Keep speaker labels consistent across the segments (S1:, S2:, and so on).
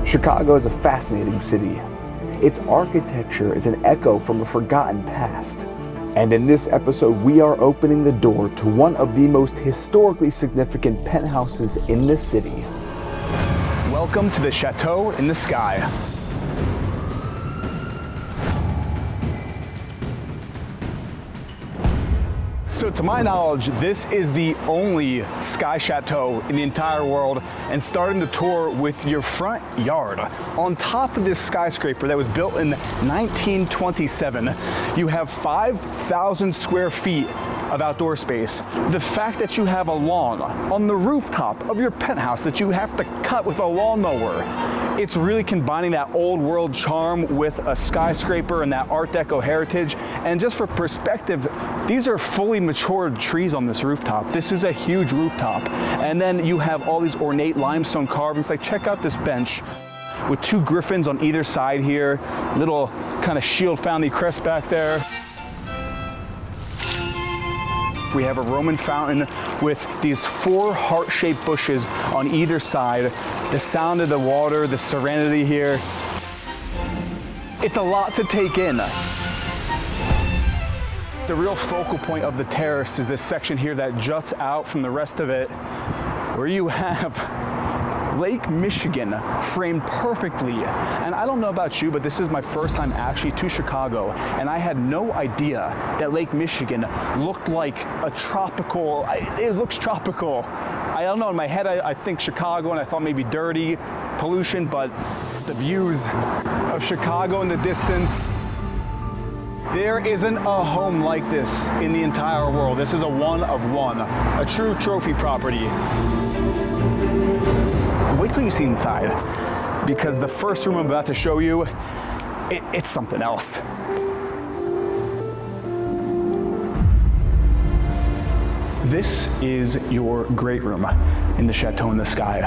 S1: Chicago is a fascinating city. Its architecture is an echo from a forgotten past. And in this episode, we are opening the door to one of the most historically significant penthouses in the city.
S2: Welcome to the Chateau in the Sky. So to my knowledge, this is the only sky chateau in the entire world, and starting the tour with your front yard. On top of this skyscraper that was built in 1927, you have 5,000 square feet of outdoor space. The fact that you have a lawn on the rooftop of your penthouse that you have to cut with a lawnmower, it's really combining that old world charm with a skyscraper and that Art Deco heritage. And just for perspective, these are fully matured trees on this rooftop. This is a huge rooftop. And then you have all these ornate limestone carvings. Like, check out this bench with two griffins on either side here, little kind of shield founding crest back there. We have a Roman fountain with these 4 heart-shaped bushes on either side. The sound of the water, the serenity here. It's a lot to take in. The real focal point of the terrace is this section here that juts out from the rest of it, where you have Lake Michigan framed perfectly. And I don't know about you, but this is my first time actually to Chicago, and I had no idea that Lake Michigan looked like a tropical, it looks tropical. I don't know, in my head I think Chicago, and I thought maybe dirty, pollution, but the views of Chicago in the distance. There isn't a home like this in the entire world. This is a one of one, a true trophy property. Wait till you see inside, because the first room I'm about to show you, it's something else. This is your great room in the Chateau in the Sky.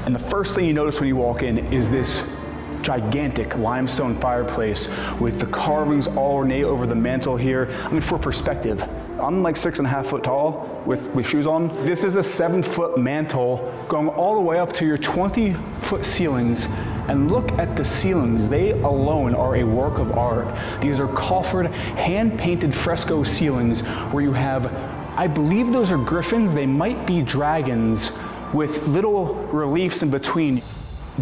S2: And the first thing you notice when you walk in is this gigantic limestone fireplace with the carvings all ornate over the mantle here. I mean, for perspective, I'm like 6.5 foot tall with shoes on. This is a 7-foot mantle going all the way up to your 20-foot ceilings. And look at the ceilings. They alone are a work of art. These are coffered, hand-painted fresco ceilings where you have, I believe those are griffins. They might be dragons with little reliefs in between.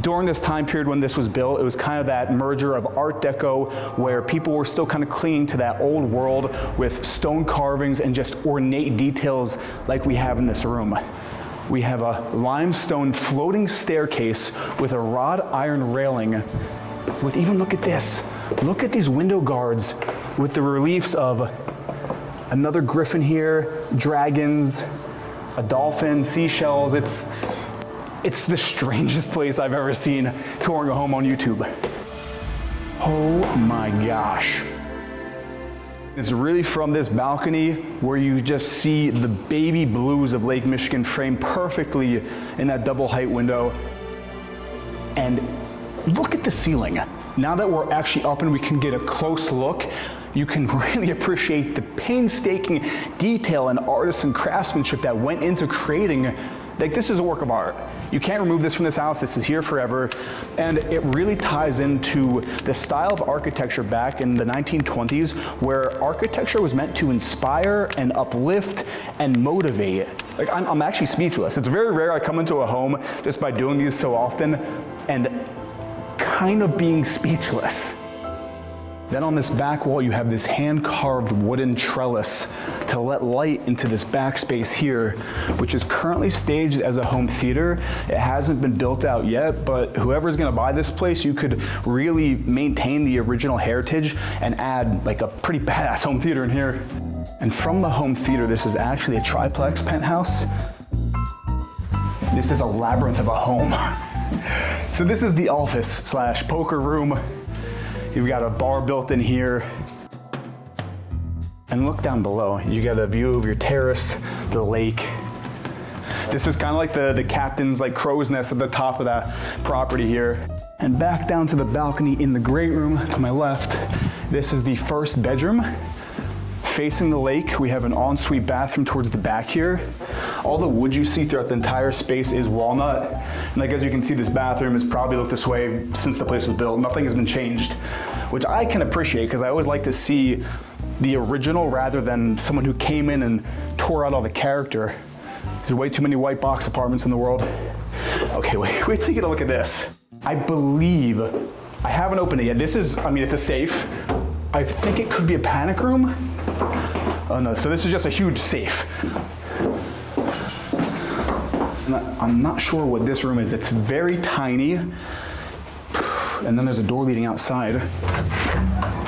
S2: During this time period when this was built, it was kind of that merger of Art Deco where people were still kind of clinging to that old world with stone carvings and just ornate details like we have in this room. We have a limestone floating staircase with a wrought iron railing with even, look at this, look at these window guards with the reliefs of another griffin here, dragons, a dolphin, seashells. It's the strangest place I've ever seen touring a home on YouTube. Oh my gosh. It's really from this balcony where you just see the baby blues of Lake Michigan framed perfectly in that double height window. And look at the ceiling. Now that we're actually up and we can get a close look, you can really appreciate the painstaking detail and artisan craftsmanship that went into creating. Like, this is a work of art. You can't remove this from this house. This is here forever. And it really ties into the style of architecture back in the 1920s, where architecture was meant to inspire and uplift and motivate. Like, I'm actually speechless. It's very rare I come into a home just by doing these so often and kind of being speechless. Then on this back wall, you have this hand-carved wooden trellis to let light into this backspace here, which is currently staged as a home theater. It hasn't been built out yet, but whoever's gonna buy this place, you could really maintain the original heritage and add like a pretty badass home theater in here. And from the home theater, this is actually a triplex penthouse. This is a labyrinth of a home. So this is the office / poker room. You've got a bar built in here. And look down below. You got a view of your terrace, the lake. This is kind of like the captain's like crow's nest at the top of that property here. And back down to the balcony in the great room to my left. This is the first bedroom. facing the lake. We have an ensuite bathroom towards the back here. All the wood you see throughout the entire space is walnut. And like as you can see, this bathroom has probably looked this way since the place was built. Nothing has been changed, which I can appreciate because I always like to see the original rather than someone who came in and tore out all the character. There's way too many white box apartments in the world. Okay, wait till you get a look at this. I believe, I haven't opened it yet. This is, I mean, it's a safe. I think it could be a panic room. Oh no, so this is just a huge safe. I'm not sure what this room is. It's very tiny. And then there's a door leading outside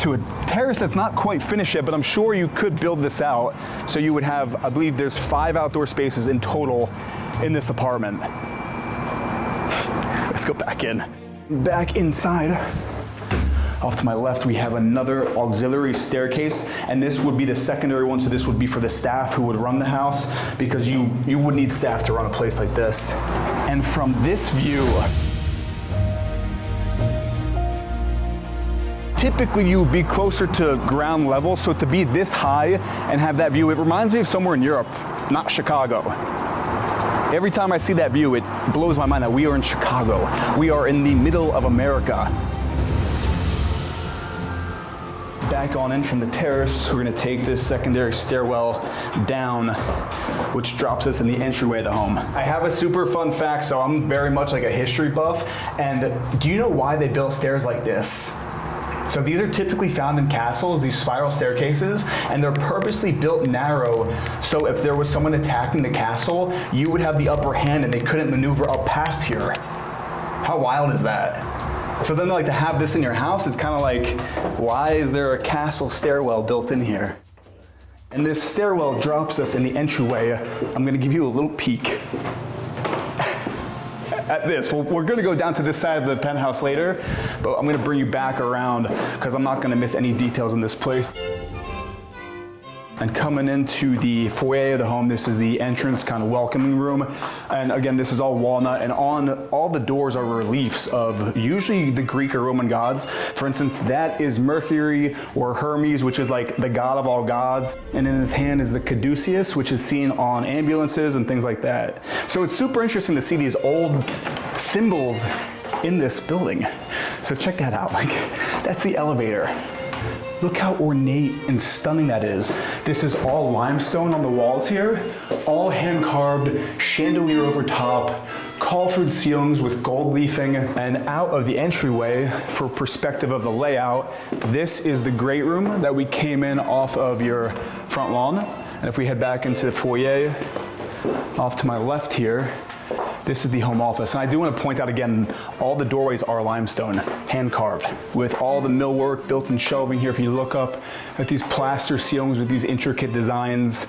S2: to a terrace that's not quite finished yet, but I'm sure you could build this out. So you would have, I believe there's 5 outdoor spaces in total in this apartment. Let's go back in. Back inside. Off to my left, we have another auxiliary staircase, and this would be the secondary one, so this would be for the staff who would run the house, because you would need staff to run a place like this. And from this view, typically you would be closer to ground level, so to be this high and have that view, it reminds me of somewhere in Europe, not Chicago. Every time I see that view, it blows my mind that we are in Chicago. We are in the middle of America. Back on in from the terrace, we're gonna take this secondary stairwell down, which drops us in the entryway of the home. I have a super fun fact, so I'm very much like a history buff, and do you know why they built stairs like this? So these are typically found in castles, these spiral staircases, and they're purposely built narrow, so if there was someone attacking the castle, you would have the upper hand and they couldn't maneuver up past here. How wild is that? So then like to have this in your house, it's kind of like, why is there a castle stairwell built in here? And this stairwell drops us in the entryway. I'm gonna give you a little peek at this. Well, we're gonna go down to this side of the penthouse later, but I'm gonna bring you back around because I'm not gonna miss any details in this place. And coming into the foyer of the home, this is the entrance kind of welcoming room. And again, this is all walnut, and on all the doors are reliefs of usually the Greek or Roman gods. For instance, that is Mercury or Hermes, which is like the god of all gods. And in his hand is the caduceus, which is seen on ambulances and things like that. So it's super interesting to see these old symbols in this building. So check that out, like that's the elevator. Look how ornate and stunning that is. This is all limestone on the walls here, all hand carved, chandelier over top, Colford ceilings with gold leafing, and out of the entryway, for perspective of the layout, this is the great room that we came in off of your front lawn. And if we head back into the foyer, off to my left here, this is the home office. And I do want to point out again, all the doorways are limestone, hand carved, with all the millwork, built-in shelving here. If you look up at these plaster ceilings with these intricate designs,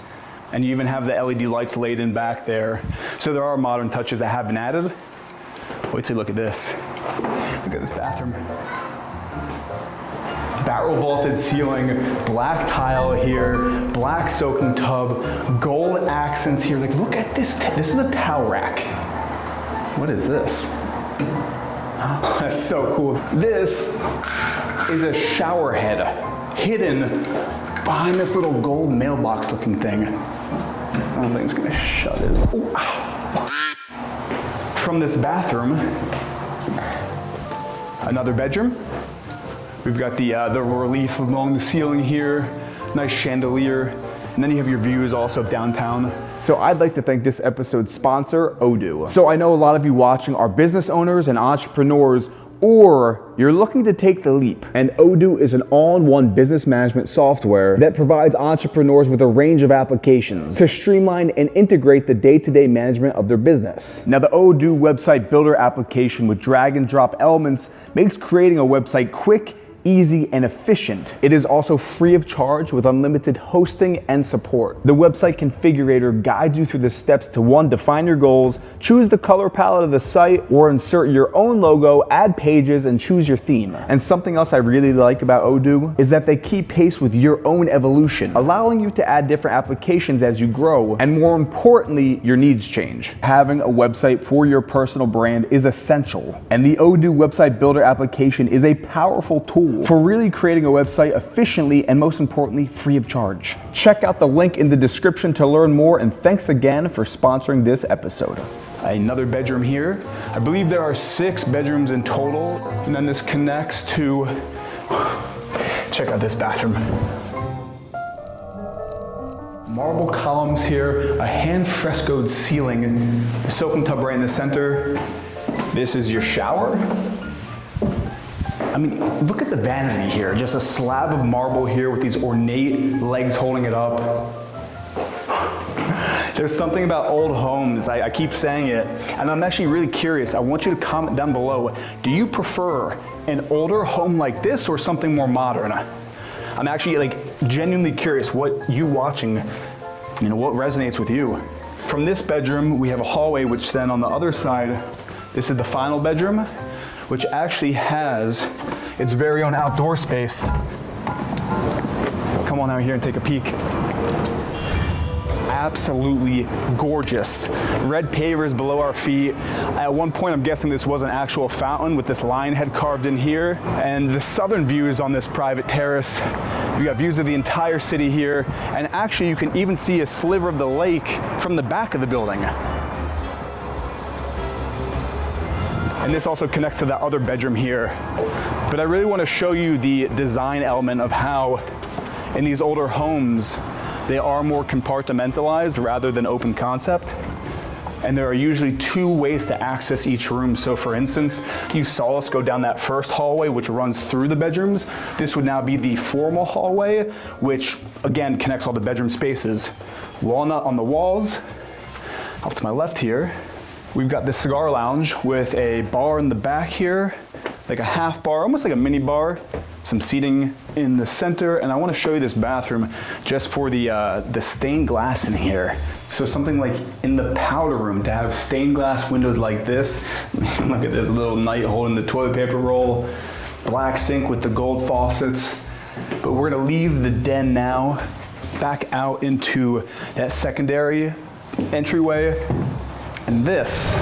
S2: and you even have the LED lights laid in back there. So there are modern touches that have been added. Wait till you look at this. Look at this bathroom. Barrel vaulted ceiling, black tile here, black soaking tub, gold accents here. Like, look at this. This is a towel rack. What is this? Oh, that's so cool. This is a shower head hidden behind this little gold mailbox looking thing. I don't think it's gonna shut it. Ooh, from this bathroom, another bedroom. We've got the relief along the ceiling here, nice chandelier, and then you have your views also downtown.
S1: So I'd like to thank this episode's sponsor, Odoo. So I know a lot of you watching are business owners and entrepreneurs, or you're looking to take the leap. And Odoo is an all-in-one business management software that provides entrepreneurs with a range of applications to streamline and integrate the day-to-day management of their business. Now, the Odoo website builder application with drag and drop elements makes creating a website quick, easy, and efficient. It is also free of charge with unlimited hosting and support. The website configurator guides you through the steps to 1, define your goals, choose the color palette of the site, or insert your own logo, add pages, and choose your theme. And something else I really like about Odoo is that they keep pace with your own evolution, allowing you to add different applications as you grow, and more importantly, your needs change. Having a website for your personal brand is essential, and the Odoo website builder application is a powerful tool tool for really creating a website efficiently and, most importantly, free of charge. Check out the link in the description to learn more, and thanks again for sponsoring this episode.
S2: Another bedroom here. I believe there are 6 bedrooms in total, and then this connects to, check out this bathroom. Marble columns here, a hand-frescoed ceiling, the soaking tub right in the center. This is your shower. I mean, look at the vanity here. Just a slab of marble here with these ornate legs holding it up. There's something about old homes, I keep saying it, and I'm actually really curious. I want you to comment down below. Do you prefer an older home like this or something more modern? I'm actually genuinely curious what you watching, what resonates with you. From this bedroom, we have a hallway, which then on the other side, this is the final bedroom, which actually has its very own outdoor space. Come on out here and take a peek. Absolutely gorgeous. Red pavers below our feet. At one point, I'm guessing this was an actual fountain with this lion head carved in here. And the southern views on this private terrace. You got views of the entire city here. And actually, you can even see a sliver of the lake from the back of the building. And this also connects to that other bedroom here. But I really want to show you the design element of how in these older homes, they are more compartmentalized rather than open concept. And there are usually 2 ways to access each room. So for instance, you saw us go down that first hallway, which runs through the bedrooms. This would now be the formal hallway, which again connects all the bedroom spaces. Walnut on the walls. Off to my left here, we've got the cigar lounge with a bar in the back here, like a half bar, almost like a mini bar. Some seating in the center, and I want to show you this bathroom just for the stained glass in here. So something like in the powder room to have stained glass windows like this. Look at this little knight holding the toilet paper roll. Black sink with the gold faucets. But we're gonna leave the den now, back out into that secondary entryway, and this.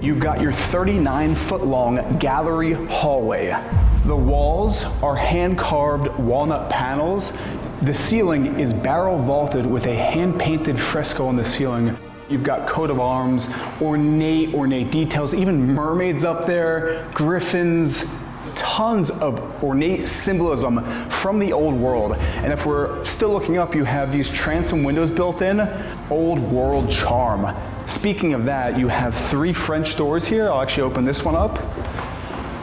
S2: You've got your 39-foot-long gallery hallway. The walls are hand-carved walnut panels. The ceiling is barrel vaulted with a hand-painted fresco on the ceiling. You've got coat of arms, ornate details, even mermaids up there, griffins, tons of ornate symbolism from the old world. And if we're still looking up, you have these transom windows built in, old world charm. Speaking of that, you have 3 French doors here. I'll actually open this one up.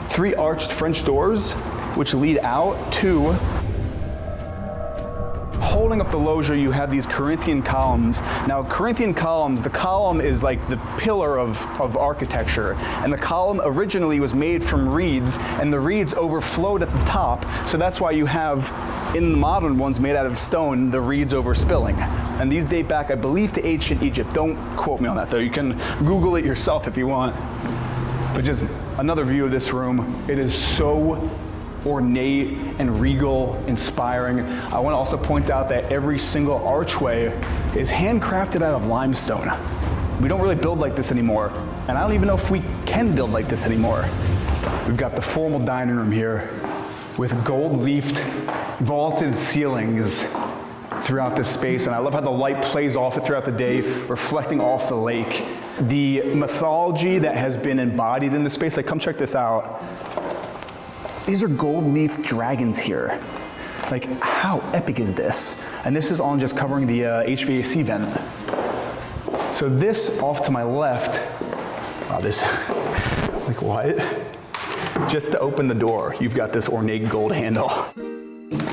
S2: 3 arched French doors, which lead out to, holding up the loggia, you have these Corinthian columns. Now, Corinthian columns, the column is like the pillar of architecture. And the column originally was made from reeds, and the reeds overflowed at the top. So that's why you have, in the modern ones made out of stone, the reeds overspilling. And these date back, I believe, to ancient Egypt. Don't quote me on that, though. You can Google it yourself if you want. But just another view of this room. It is so ornate and regal, inspiring. I want to also point out that every single archway is handcrafted out of limestone. We don't really build like this anymore, and I don't even know if we can build like this anymore. We've got the formal dining room here with gold-leafed vaulted ceilings throughout this space, and I love how the light plays off it throughout the day, reflecting off the lake. The mythology that has been embodied in this space, come check this out. These are gold-leaf dragons here. How epic is this? And this is on just covering the HVAC vent. So this off to my left, wow, this, what? Just to open the door, you've got this ornate gold handle.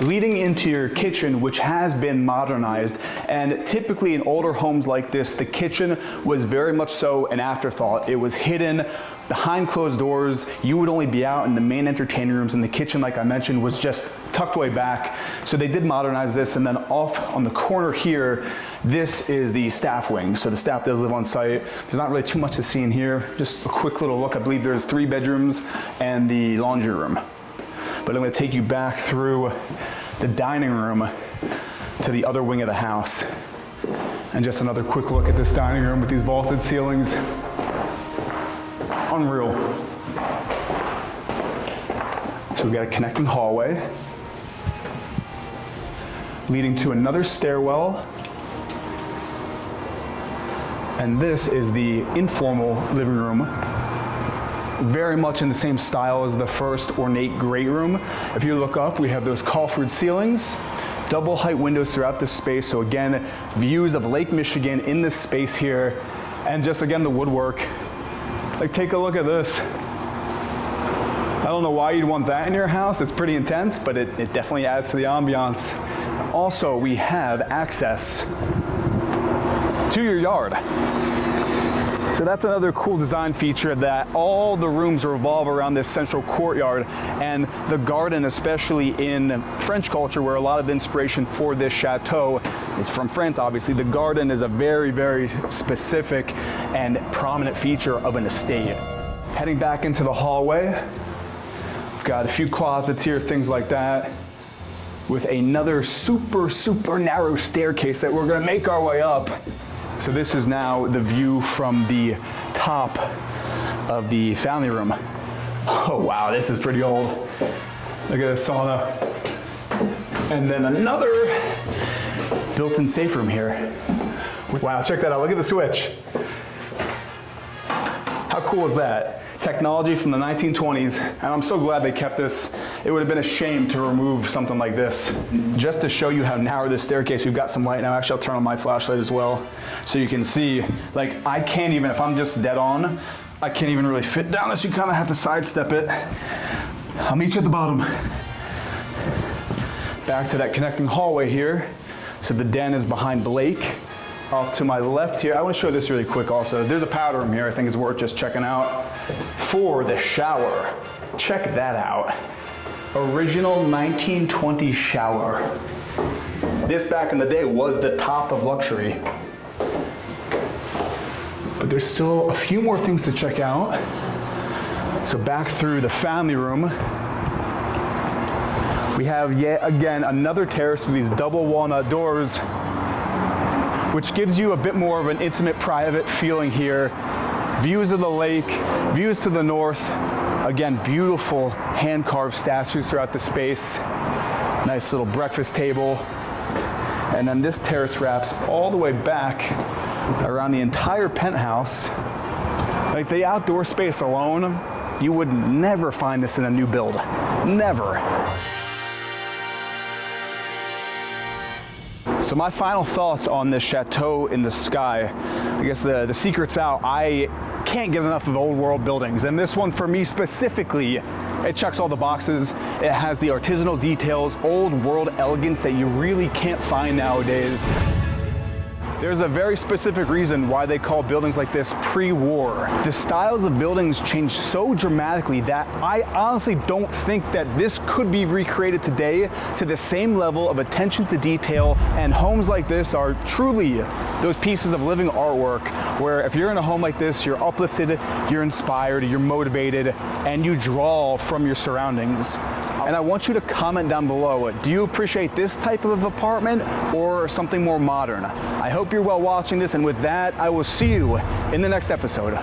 S2: Leading into your kitchen, which has been modernized, and typically in older homes like this, the kitchen was very much so an afterthought. It was hidden behind closed doors. You would only be out in the main entertaining rooms, and the kitchen, like I mentioned, was just tucked away back. So they did modernize this, and then off on the corner here, this is the staff wing. So the staff does live on site. There's not really too much to see in here. Just a quick little look. I believe there's 3 bedrooms and the laundry room. But I'm going to take you back through the dining room to the other wing of the house. And just another quick look at this dining room with these vaulted ceilings. Unreal. So we've got a connecting hallway leading to another stairwell. And this is the informal living room, very much in the same style as the first ornate great room. If you look up, we have those coffered ceilings, double height windows throughout this space. So again, views of Lake Michigan in this space here, and just again, the woodwork. Like, take a look at this. I don't know why you'd want that in your house. It's pretty intense, but it definitely adds to the ambiance. Also, we have access to your yard. So that's another cool design feature, that all the rooms revolve around this central courtyard, and the garden, especially in French culture, where a lot of the inspiration for this chateau is from France, obviously. The garden is a very, very specific and prominent feature of an estate. Heading back into the hallway, we've got a few closets here, things like that, with another super, super narrow staircase that we're gonna make our way up. So this is now the view from the top of the family room. Oh wow, this is pretty old. Look at this sauna. And then another built-in safe room here. Wow, check that out, look at the switch. How cool is that? Technology from the 1920s, and I'm so glad they kept this. It would have been a shame to remove something like this. Just to show you how narrow this staircase, we've got some light now. Actually, I'll turn on my flashlight as well, so you can see, like, I can't even, if I'm just dead on, I can't even really fit down this. You kind of have to sidestep it. I'll meet you at the bottom. Back to that connecting hallway here. So the den is behind Blake. Off to my left here, I want to show this really quick also. There's a powder room here I think is worth just checking out. For the shower, check that out. Original 1920 shower. This back in the day was the top of luxury. But there's still a few more things to check out. So back through the family room, we have yet again another terrace with these double walnut doors, which gives you a bit more of an intimate, private feeling here. Views of the lake, views to the north. Again, beautiful hand-carved statues throughout the space. Nice little breakfast table. And then this terrace wraps all the way back around the entire penthouse. Like, the outdoor space alone, you would never find this in a new build. Never. So my final thoughts on this chateau in the sky, I guess the secret's out. I can't get enough of old world buildings, and this one for me specifically, it checks all the boxes. It has the artisanal details, old world elegance that you really can't find nowadays. There's a very specific reason why they call buildings like this pre-war. The styles of buildings change so dramatically that I honestly don't think that this could be recreated today to the same level of attention to detail, and homes like this are truly those pieces of living artwork where if you're in a home like this, you're uplifted, you're inspired, you're motivated, and you draw from your surroundings. And I want you to comment down below, do you appreciate this type of apartment or something more modern? I hope you're well watching this, and with that, I will see you in the next episode.